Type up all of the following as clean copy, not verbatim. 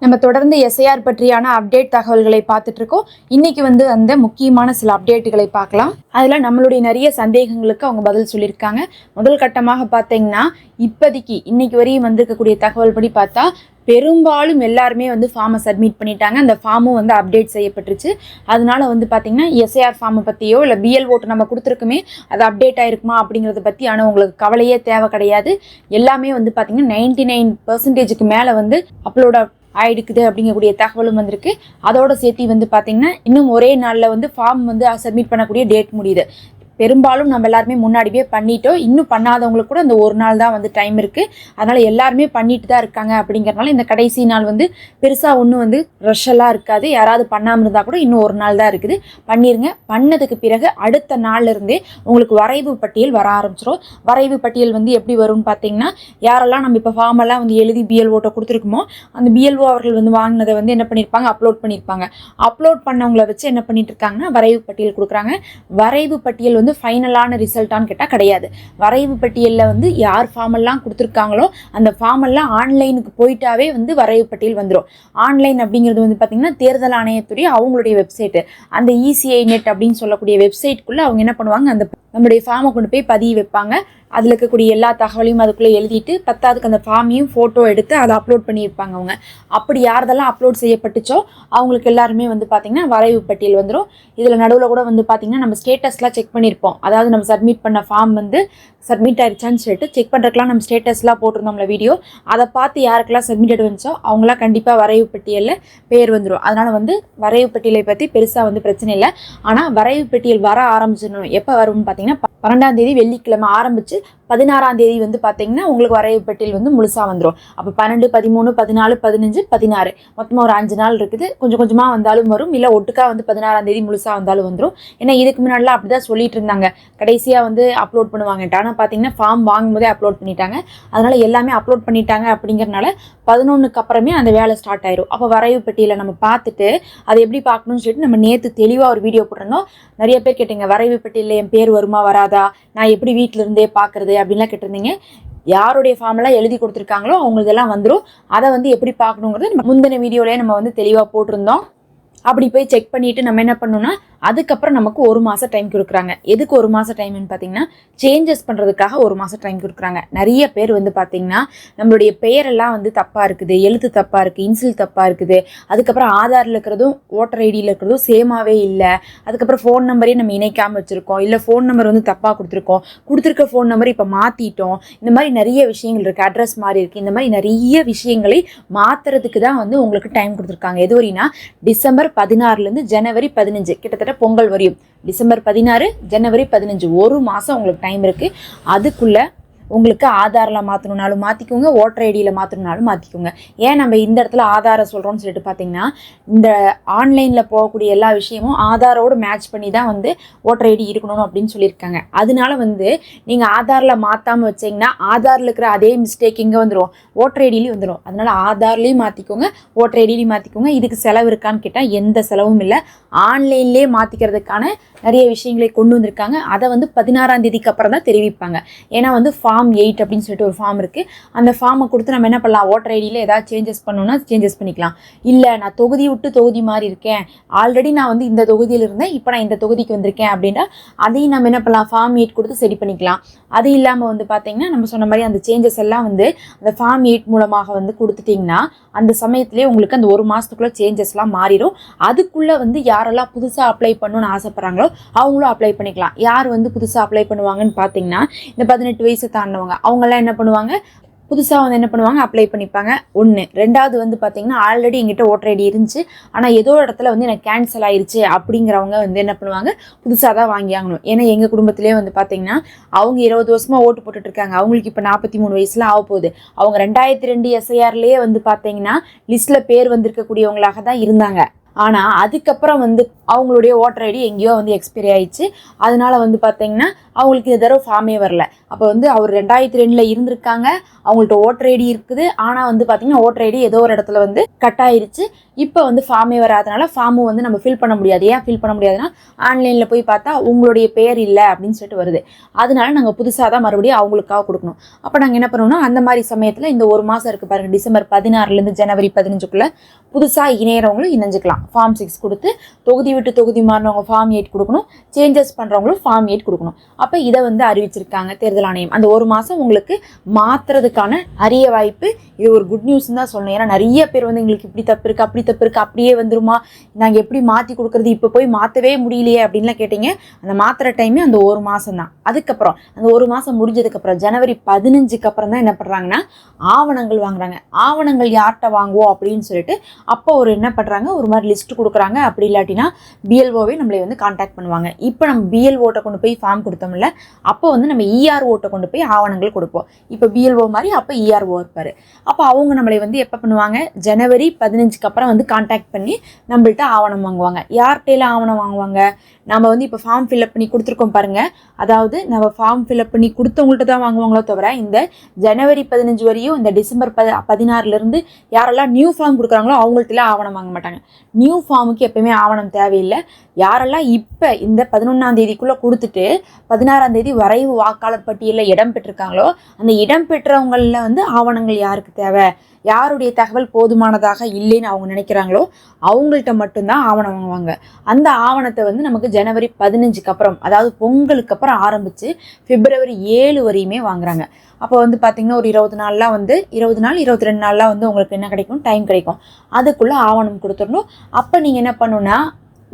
நம்ம தொடர்ந்து எஸ்ஐஆர் பற்றியான அப்டேட் தகவல்களை பார்த்துட்டு இருக்கோம். இன்னைக்கு அந்த முக்கியமான சில அப்டேட்டுகளை பார்க்கலாம். அதில் நம்மளுடைய நிறைய சந்தேகங்களுக்கு அவங்க பதில் சொல்லியிருக்காங்க. முதல் கட்டமாக பார்த்தீங்கன்னா, இப்போதைக்கு இன்னைக்கு வரையும் வந்திருக்கக்கூடிய தகவல் படி பார்த்தா பெரும்பாலும் எல்லாருமே ஃபார்மை சப்மிட் பண்ணிட்டாங்க. அந்த ஃபார்மும் அப்டேட் செய்யப்பட்டுருச்சு. அதனால பார்த்தீங்கன்னா எஸ்ஐஆர் ஃபார்மை பற்றியோ இல்லை பிஎல் ஓட்டு நம்ம கொடுத்துருக்குமே அது அப்டேட் ஆகிருக்குமா அப்படிங்கிறத பற்றி ஆனால் உங்களுக்கு கவலையே தேவை கிடையாது. எல்லாமே பார்த்தீங்கன்னா 99% மேலே அப்லோட் ஆயிடுக்குது அப்படிங்கக்கூடிய தகவலும் வந்திருக்கு. அதோட சேர்த்து பார்த்தீங்கன்னா இன்னும் ஒரே நாளில் ஃபார்ம் சப்மிட் பண்ணக்கூடிய டேட் முடியுது. பெரும்பாலும் நம்ம எல்லாருமே முன்னாடியே பண்ணிட்டோம். இன்னும் பண்ணாதவங்களுக்கு கூட அந்த ஒரு நாள் தான் டைம் இருக்குது. அதனால் எல்லாருமே பண்ணிட்டு தான் இருக்காங்க. அப்படிங்கிறனால இந்த கடைசி நாள் பெருசாக ஒன்றும் ரஷ்ஷெல்லாம் இருக்காது. யாராவது பண்ணாமல் இருந்தால் கூட இன்னும் ஒரு நாள் தான் இருக்குது. பண்ணிடுங்க. பண்ணதுக்கு பிறகு அடுத்த நாள்லேருந்தே உங்களுக்கு வரைவு பட்டியல் வர ஆரம்பிச்சிடும். வரைவு பட்டியல் எப்படி வரும்னு பார்த்தீங்கன்னா, யாரெல்லாம் நம்ம இப்போ ஃபார்மெல்லாம் எழுதி பிஎல்ஓட்டை கொடுத்துருக்குமோ அந்த பிஎல்ஓ அவர்கள் வாங்கினதை என்ன பண்ணியிருப்பாங்க, அப்லோட் பண்ணியிருப்பாங்க. அப்லோட் பண்ணவங்களை வச்சு என்ன பண்ணிட்டு இருக்காங்கன்னா வரைவு பட்டியல் கொடுக்குறாங்க. வரைவு பட்டியல் ஃபைனலான ரிசல்ட்டான்னு கேட்டால் கிடையாது. வரைவு பட்டியலில் யார் ஃபார்மெல்லாம் கொடுத்துருக்காங்களோ அந்த ஃபார்மெல்லாம் ஆன்லைனுக்கு போயிட்டாவே வரைவு பட்டியல் வந்துடும். ஆன்லைன் அப்படிங்கிறது பார்த்தீங்கன்னா தேர்தல் ஆணையத்துடைய அவங்களுடைய வெப்சைட்டு, அந்த இசிஐ நெட் அப்படின்னு சொல்லக்கூடிய வெப்சைட்குள்ளே அவங்க என்ன பண்ணுவாங்க, அந்த நம்முடைய ஃபார்மை கொண்டு போய் பதிய வைப்பாங்க. அதில் இருக்கக்கூடிய எல்லா தகவலையும் அதுக்குள்ளே எழுதிட்டு பத்தாவதுக்கு அந்த ஃபார்மையும் ஃபோட்டோ எடுத்து அதை அப்லோட் பண்ணியிருப்பாங்க. அவங்க அப்படி யாரெல்லாம் அப்லோட் செய்யப்பட்டுச்சோ அவங்களுக்கு எல்லாருமே பார்த்திங்கன்னா வரைவு பட்டியல் வந்துடும். இதில் நடுவில் கூட பார்த்திங்கன்னா நம்ம ஸ்டேட்டஸ்லாம் செக் பண்ணியிருப்போம். அதாவது நம்ம சப்மிட் பண்ண ஃபார்ம் சப்மிட் ஆகிடுச்சான்னு சொல்லிட்டு செக் பண்ணுறதுக்குலாம் நம்ம ஸ்டேட்டஸ்லாம் போட்டிருந்தோம்ல வீடியோ, அதை பார்த்து யாருக்கெல்லாம் சப்மிட் வந்துச்சோ அவங்களாம் கண்டிப்பாக வரைவு பட்டியலில் பேர் வந்துடும். அதனால் வரைவு பட்டியலை பற்றி பெருசாக பிரச்சனை இல்லை. ஆனால் வரைவு பட்டியல் வர ஆரம்பிச்சிடணும். எப்போ வரும்னு பார்த்தீங்கன்னா 12ஆம் தேதி வெள்ளிக்கிழமை ஆரம்பித்து 16ஆம் தேதி பார்த்தீங்கன்னா உங்களுக்கு வரைவு பட்டியல் முழுசாக வந்துடும். அப்போ 12, 13, 14, 15, 16 மொத்தமாக ஒரு 5 நாள் இருக்குது. கொஞ்சம் கொஞ்சமாக வந்தாலும் வரும், இல்லை ஒட்டுக்கா 16ஆம் தேதி முழுசாக வந்தாலும் வந்துடும். ஏன்னா இதுக்கு முன்னாடிலாம் அப்படி தான் சொல்லிட்டு இருந்தாங்க, கடைசியாக அப்லோட் பண்ணுவாங்கன்ட்டு. ஆனால் பார்த்தீங்கன்னா ஃபார்ம் வாங்கும் போதே அப்லோட் பண்ணிட்டாங்க. அதனால் எல்லாமே அப்லோட் பண்ணிட்டாங்க. அப்படிங்கிறனால 11க்கு அப்புறமே அந்த வேலை ஸ்டார்ட் ஆயிரும். அப்போ வரைவு பட்டியலை நம்ம பார்த்துட்டு அதை எப்படி பார்க்கணும்னு சொல்லிட்டு நம்ம நேற்று தெளிவாக ஒரு வீடியோ போட்டிருந்தோம். நிறைய பேர் கேட்டீங்க, வரைவு பட்டியலில் என் பேர் வருமா வராதா, நான் எப்படி வீட்டில் இருந்தே பார்க்குறது அப்படின்லாம் கேட்டிருந்தீங்க. யாருடைய ஃபார்மெல்லாம் எழுதி கொடுத்துருக்காங்களோ அவங்களுக்கெல்லாம் வந்துடும். அதை எப்படி பார்க்கணுங்கிறது நம்ம முந்தின வீடியோலேயே நம்ம தெளிவாக போட்டிருந்தோம். அப்படி போய் செக் பண்ணிவிட்டு நம்ம என்ன பண்ணணும்னா அதுக்கப்புறம் நமக்கு 1 மாதம் டைம் கொடுக்குறாங்க. எதுக்கு 1 மாதம் டைம்னு பார்த்தீங்கன்னா சேஞ்சஸ் பண்ணுறதுக்காக 1 மாதம் டைம் கொடுக்குறாங்க. நிறைய பேர் பார்த்தீங்கன்னா நம்மளுடைய பெயரெல்லாம் தப்பாக இருக்குது, எழுத்து தப்பாக இருக்குது, இன்சில் தப்பாக இருக்குது, அதுக்கப்புறம் ஆதாரில் இருக்கிறதும் ஓட்டர் ஐடியில் இருக்கிறதும் சேமாகவே இல்லை, அதுக்கப்புறம் ஃபோன் நம்பரையும் நம்ம இணைக்காமல் வச்சுருக்கோம், இல்லை ஃபோன் நம்பர் தப்பாக கொடுத்துருக்க ஃபோன் நம்பர் இப்போ மாற்றிட்டோம். இந்த மாதிரி நிறைய விஷயங்கள் இருக்குது, அட்ரஸ் மாதிரி இருக்குது. இந்த மாதிரி நிறைய விஷயங்களை மாற்றுறதுக்கு தான் உங்களுக்கு டைம் கொடுத்துருக்காங்க. எது வரைனா டிசம்பர் 16 ஜனவரி 15, கிட்டத்தட்ட பொங்கல் வரையும். டிசம்பர் 16, ஜனவரி 15 1 மாதம் உங்களுக்கு டைம் இருக்குது. அதுக்குள்ளே உங்களுக்கு ஆதாரில் மாற்றணுன்னாலும் மாற்றிக்கோங்க, ஓட்டர் ஐடியில் மாற்றணுன்னாலும் மாற்றிக்கோங்க. ஏன் நம்ம இந்த இடத்துல ஆதாரை சொல்கிறோம்னு சொல்லிட்டு பார்த்தீங்கன்னா, இந்த ஆன்லைனில் போகக்கூடிய எல்லா விஷயமும் ஆதாரோடு மேட்ச் பண்ணி தான் ஓட்டர் ஐடி இருக்கணும் அப்படின்னு சொல்லியிருக்காங்க. அதனால நீங்கள் ஆதாரில் மாற்றாமல் வச்சிங்கன்னா ஆதாரில் இருக்கிற அதே மிஸ்டேக் இங்கே வந்துடும், ஓட்டர் ஐடியிலையும் வந்துடும். அதனால் ஆதார்லேயும் மாற்றிக்கோங்க, ஓட்டர் ஐடியிலையும் மாற்றிக்கோங்க. இதுக்கு செலவு இருக்கான்னு கேட்டால் எந்த செலவும் இல்லை. ஆன்லைன்லேயே மாற்றிக்கிறதுக்கான நிறைய விஷயங்களை கொண்டு வந்திருக்காங்க. அதை 16ஆம் தேதிக்கு அப்புறம் தான் தெரிவிப்பாங்க. ஏன்னா ஃபார்ம் 8 அப்படின்னு சொல்லிட்டு ஒரு ஃபார்ம் இருக்குது. அந்த ஃபார்மை கொடுத்து நம்ம என்ன பண்ணலாம், ஓட்டர் ஐடியில் ஏதாவது சேஞ்சஸ் பண்ணணும்னா சேஞ்சஸ் பண்ணிக்கலாம். இல்லை நான் தொகுதி விட்டு தொகுதி மாதிரி இருக்கேன், ஆல்ரெடி நான் இந்த தொகுதியில் இருந்தேன், இப்போ நான் இந்த தொகுதிக்கு வந்திருக்கேன் அப்படின்னா அதையும் நம்ம என்ன பண்ணலாம், ஃபார்ம் 8 கொடுத்து சரி பண்ணிக்கலாம். அது இல்லாமல் பார்த்தீங்கன்னா நம்ம சொன்ன மாதிரி அந்த சேஞ்சஸ் எல்லாம் அந்த ஃபார்ம் 8 மூலமாக கொடுத்துட்டிங்கன்னா அந்த சமயத்திலே உங்களுக்கு அந்த 1 மாதத்துக்குள்ளே சேஞ்சஸ்லாம் மாறிடும். அதுக்குள்ளே யாரெல்லாம் புதுசாக அப்ளை பண்ணணும்னு ஆசைப்பட்றாங்களோ அவங்களும் அப்ளை பண்ணிக்கலாம். யார் புதுசாக அப்ளை பண்ணுவாங்கன்னு பார்த்தீங்கன்னா இந்த 18 வயசு தாண்டவங்க அவங்கெல்லாம் என்ன பண்ணுவாங்க, புதுசாக என்ன பண்ணுவாங்க, அப்ளை பண்ணிப்பாங்க. ஒன்று. ரெண்டாவது பார்த்தீங்கன்னா ஆல்ரெடி எங்கிட்ட ஓட்டர் ஐடி இருந்துச்சு, ஆனால் ஏதோ இடத்துல எனக்கு கேன்சல் ஆயிடுச்சு அப்படிங்கிறவங்க என்ன பண்ணுவாங்க, புதுசாக தான் வாங்கி ஆகணும். ஏன்னா எங்கள் குடும்பத்திலே பார்த்தீங்கன்னா அவங்க 20 வருஷமாக ஓட்டு போட்டுட்ருக்காங்க. அவங்களுக்கு இப்போ 43 வயசுல ஆக போகுது. அவங்க 2002 எஸ்ஐஆர்லேயே பார்த்தீங்கன்னா லிஸ்ட்டில் பேர் வந்திருக்கக்கூடியவங்களாக தான் இருந்தாங்க. ஆனால் அதுக்கப்புறம் வந்து அவங்களுடைய ஓட்டர் ஐடி எங்கேயோ வந்து எக்ஸ்பைரி ஆயிடுச்சு. அதனால வந்து பார்த்தீங்கன்னா அவங்களுக்கு இந்த தடவை ஃபார்மே வரல. அப்போ வந்து அவர் 2002 இருந்திருக்காங்க, அவங்கள்ட்ட ஓட்டர் ஐடி இருக்குது. ஆனால் வந்து பார்த்தீங்கன்னா ஓட்டர் ஐடி ஏதோ ஒரு இடத்துல வந்து கட் ஆயிடுச்சு. இப்போ வந்து ஃபார்மே வராதனால ஃபார்மும் வந்து நம்ம ஃபில் பண்ண முடியாது. ஏன் ஃபில் பண்ண முடியாதுன்னா ஆன்லைனில் போய் பார்த்தா உங்களுடைய பேர் இல்லை அப்படின்னு சொல்லிட்டு வருது. அதனால நாங்கள் புதுசாக தான் மறுபடியும் அவங்களுக்காக கொடுக்கணும். அப்போ நாங்கள் என்ன பண்ணுவோம்னா அந்த மாதிரி சமயத்தில் இந்த ஒரு மாதம் இருக்குது பாருங்கள், டிசம்பர் 16 ஜனவரி 15 புதுசாக இணையறவங்களும் இணைஞ்சிக்கலாம். ஃபார்ம் 6 கொடுத்து தொகுதி விட்டு தொகுதி மாறினவங்க ஃபார்ம் 8 கொடுக்கணும், சேஞ்சஸ் பண்ணுறவங்களும் ஃபார்ம் 8 கொடுக்கணும். அப்போ இதை வந்து அறிவிச்சிருக்காங்க தேர்தல் ஆணையம். அந்த ஒரு மாதம் உங்களுக்கு மாற்றுறதுக்கான அரிய வாய்ப்பு. இது ஒரு குட் நியூஸ்ன்னு தான் சொல்லணும். ஏன்னா நிறைய பேர் வந்து எங்களுக்கு இப்படி தப்பு இருக்குது, அப்படி தப்பு இருக்குது, அப்படியே வந்துருமா, நாங்கள் எப்படி மாற்றி கொடுக்குறது, இப்போ போய் மாற்றவே முடியலையே அப்படின்லாம் கேட்டீங்க. அந்த மாற்றுற டைமே அந்த ஒரு மாதம் தான். அதுக்கப்புறம் அந்த ஒரு மாதம் முடிஞ்சதுக்கப்புறம் ஜனவரி 15 அப்புறம் தான் என்ன பண்ணுறாங்கன்னா ஆவணங்கள் வாங்குறாங்க. ஆவணங்கள் யார்கிட்ட வாங்குவோம் அப்படின்னு சொல்லிட்டு அப்போ ஒரு என்ன பண்ணுறாங்க, ஒரு மாதிரி லிஸ்ட்டு கொடுக்குறாங்க. அப்படி இல்லாட்டினா பிஎல்ஓவே நம்மளை வந்து கான்டாக்ட் பண்ணுவாங்க. இப்போ நம்ம பிஎல்ஓட்ட கொண்டு போய் ஃபார்ம் கொடுத்தோம்ல, அப்போ வந்து நம்ம இஆர்ஓட்ட கொண்டு போய் ஆவணங்கள் கொடுப்போம். இப்போ பிஎல்ஓ மாதிரி அப்போ இஆர்ஓ இருப்பார். அப்போ அவங்க நம்மளை வந்து எப்போ பண்ணுவாங்க, ஜனவரி 15 அப்புறம் வந்து கான்டாக்ட் பண்ணி நம்மள்ட்ட ஆவணம் வாங்குவாங்க. யார்கிட்டையில ஆவணம் வாங்குவாங்க, நம்ம வந்து இப்போ ஃபார்ம் ஃபில்அப் பண்ணி கொடுத்துருக்கோம் பாருங்கள், அதாவது நம்ம ஃபார்ம் ஃபில்அப் பண்ணி கொடுத்தவங்கள்ட்ட தான் வாங்குவாங்களோ தவிர இந்த ஜனவரி 15 வரையும் இந்த டிசம்பர் 16 யாரெல்லாம் நியூ ஃபார்ம் கொடுக்குறாங்களோ அவங்கள்ட்டலாம் ஆவணம் வாங்க மாட்டாங்க. நியூ ஃபார்முக்கு எப்பயுமே ஆவணம் தேவையில்லை. யாரெல்லாம் இப்போ இந்த 11ஆம் தேதிக்குள்ளே கொடுத்துட்டு 16ஆம் தேதி வரைவு வாக்காளர் பட்டியலில் இடம் பெற்றிருக்காங்களோ அந்த இடம் பெற்றவங்களில் வந்து ஆவணங்கள் யாருக்கு தேவை, யாருடைய தகவல் போதுமானதாக இல்லைன்னு அவங்க நினைக்கிறாங்களோ அவங்கள்ட்ட மட்டும்தான் ஆவணம் வாங்குவாங்க. அந்த ஆவணத்தை வந்து நமக்கு ஜனவரி 15 அப்புறம், அதாவது பொங்கலுக்கு அப்புறம் ஆரம்பித்து பிப்ரவரி 7 வரையுமே வாங்குறாங்க. அப்போ வந்து பார்த்திங்கன்னா ஒரு 20 நாள்லாம் வந்து 20 நாள் 22 நாள்லாம் வந்து உங்களுக்கு என்ன கிடைக்கும், டைம் கிடைக்கும். அதுக்குள்ளே ஆவணம் கொடுத்துடணும். அப்போ நீங்கள் என்ன பண்ணணுன்னா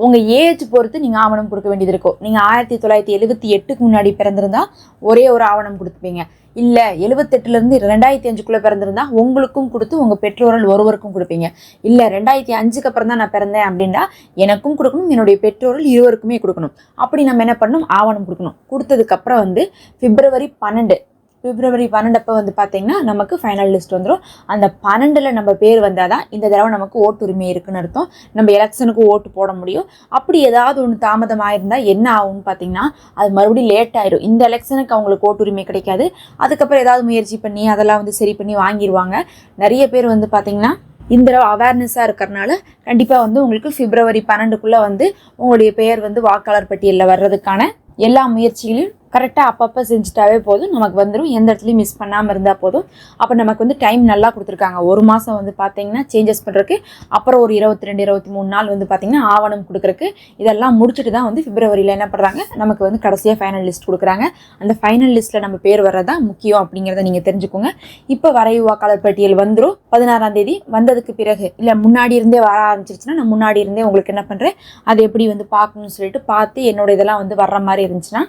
உங்கள் ஏஜ் பொறுத்து நீங்கள் ஆவணம் கொடுக்க வேண்டியது இருக்கும். நீங்கள் 1978 முன்னாடி பிறந்திருந்தால் ஒரே ஒரு ஆவணம் கொடுத்துப்பீங்க. இல்லை 78 2005 பிறந்திருந்தா உங்களுக்கும் கொடுத்து உங்கள் பெற்றோர்கள் ஒருவருக்கும் கொடுப்பீங்க. இல்லை 2005 அப்புறம் தான் நான் பிறந்தேன் அப்படின்னா எனக்கும் கொடுக்கணும், என்னுடைய பெற்றோர்கள் இருவருக்குமே கொடுக்கணும். அப்படி நம்ம என்ன பண்ணணும், ஆவணம் கொடுக்கணும். கொடுத்ததுக்கப்புறம் வந்து பிப்ரவரி 12 அப்போ வந்து பார்த்திங்கன்னா நமக்கு ஃபைனல் லிஸ்ட் வந்துடும். அந்த 12 நம்ம பேர் வந்தால் தான் இந்த தடவை நமக்கு ஓட்டு உரிமை இருக்குன்னு அர்த்தம். நம்ம எலெக்ஷனுக்கு ஓட்டு போட முடியும். அப்படி ஏதாவது ஒன்று தாமதமாயிருந்தால் என்ன ஆகும்னு பார்த்திங்கன்னா அது மறுபடியும் லேட் ஆயிடும். இந்த எலெக்ஷனுக்கு அவங்களுக்கு ஓட்டு உரிமை கிடைக்காது. அதுக்கப்புறம் ஏதாவது முயற்சி பண்ணி அதெல்லாம் வந்து சரி பண்ணி வாங்கிடுவாங்க. நிறைய பேர் வந்து பார்த்திங்கன்னா இந்த தடவை அவேர்னஸாக இருக்கிறனால கண்டிப்பாக வந்து உங்களுக்கு பிப்ரவரி 12 வந்து உங்களுடைய பெயர் வந்து வாக்காளர் பட்டியலில் வர்றதுக்கான எல்லா முயற்சிகளையும் கரெக்டாக அப்பப்போ செஞ்சுட்டாவே போதும், நமக்கு வந்துடும். எந்த இடத்துலையும் மிஸ் பண்ணாமல் இருந்தால் போதும். அப்போ நமக்கு வந்து டைம் நல்லா கொடுத்துருக்காங்க. ஒரு மாதம் வந்து பார்த்திங்கன்னா சேஞ்சஸ் பண்ணுறதுக்கு, அப்புறம் ஒரு 22-23 நாள் வந்து பார்த்திங்கன்னா ஆவணம் கொடுக்குறக்கு. இதெல்லாம் முடிச்சுட்டு தான் வந்து பிப்ரவரியில் என்ன பண்ணுறாங்க, நமக்கு வந்து கடைசியாக ஃபைனல் லிஸ்ட் கொடுக்குறாங்க. அந்த ஃபைனல் லிஸ்ட்டில் நம்ம பேர் வர்றதான் முக்கியம் அப்படிங்கிறத நீங்கள் தெரிஞ்சுக்கோங்க. இப்போ வரைவு வாக்காளர் பட்டியல் வந்துடும் 16ஆம் தேதி. வந்ததுக்கு பிறகு இல்லை முன்னாடி இருந்தே வர ஆரம்பிச்சிருச்சுன்னா நான் முன்னாடி இருந்தே உங்களுக்கு என்ன பண்ணுறேன், அதை எப்படி வந்து பார்க்கணும்னு சொல்லிட்டு பார்த்து என்னோட இதெல்லாம் வந்து வர்ற மாதிரி இருந்துச்சுன்னா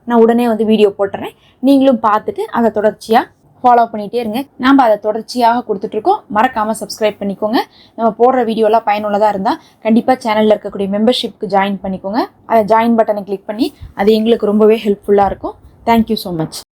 நான் உடனே வந்து வீடியோ போட்டுறேன். நீங்களும் பார்த்துட்டு அதை தொடர்ச்சியாக ஃபாலோ பண்ணிகிட்டே இருங்க. நாம் அதை தொடர்ச்சியாக கொடுத்துட்ருக்கோம். மறக்காமல் சப்ஸ்கிரைப் பண்ணிக்கோங்க. நம்ம போடுற வீடியோலாம் பயனுள்ளதாக இருந்தால் கண்டிப்பாக சேனலில் இருக்கக்கூடிய மெம்பர்ஷிப்புக்கு ஜாயின் பண்ணிக்கோங்க. அதை ஜாயின் பட்டனை கிளிக் பண்ணி அது எங்களுக்கு ரொம்பவே ஹெல்ப்ஃபுல்லாக இருக்கும். Thank you so much.